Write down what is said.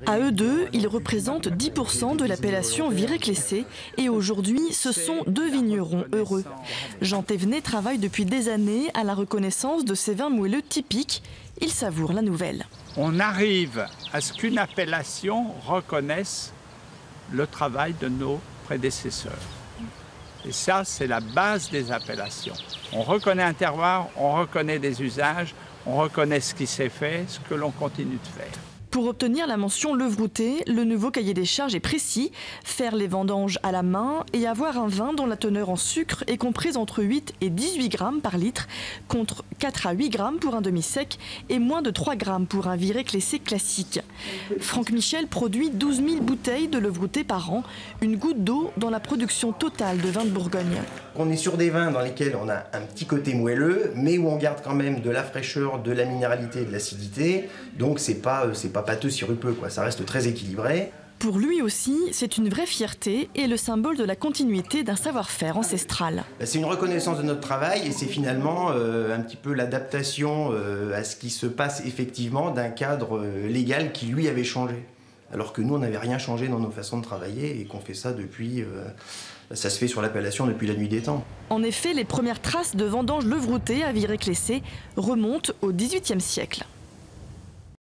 À eux deux, ils représentent 10% de l'appellation Viré-Clessé et aujourd'hui, ce sont deux vignerons heureux. Jean Thévenet travaille depuis des années à la reconnaissance de ces vins moelleux typiques. Il savoure la nouvelle. On arrive à ce qu'une appellation reconnaisse le travail de nos prédécesseurs. Et ça, c'est la base des appellations. On reconnaît un terroir, on reconnaît des usages, on reconnaît ce qui s'est fait, ce que l'on continue de faire. Pour obtenir la mention levrouté, le nouveau cahier des charges est précis. Faire les vendanges à la main et avoir un vin dont la teneur en sucre est comprise entre 8 et 18 grammes par litre, contre 4 à 8 grammes pour un demi-sec et moins de 3 grammes pour un Viré-Clessé classique. Franck Michel produit 12 000 bouteilles de levrouté par an, une goutte d'eau dans la production totale de vins de Bourgogne. On est sur des vins dans lesquels on a un petit côté moelleux, mais où on garde quand même de la fraîcheur, de la minéralité et de l'acidité. Donc c'est pas pâteux sirupeux, quoi. Ça reste très équilibré. Pour lui aussi, c'est une vraie fierté et le symbole de la continuité d'un savoir-faire ancestral. C'est une reconnaissance de notre travail et c'est finalement un petit peu l'adaptation à ce qui se passe effectivement d'un cadre légal qui lui avait changé. Alors que nous, on n'avait rien changé dans nos façons de travailler et qu'on fait ça depuis... ça se fait sur l'appellation depuis la nuit des temps. En effet, les premières traces de vendanges levroutées à Viré-Clessé remontent au XVIIIe siècle.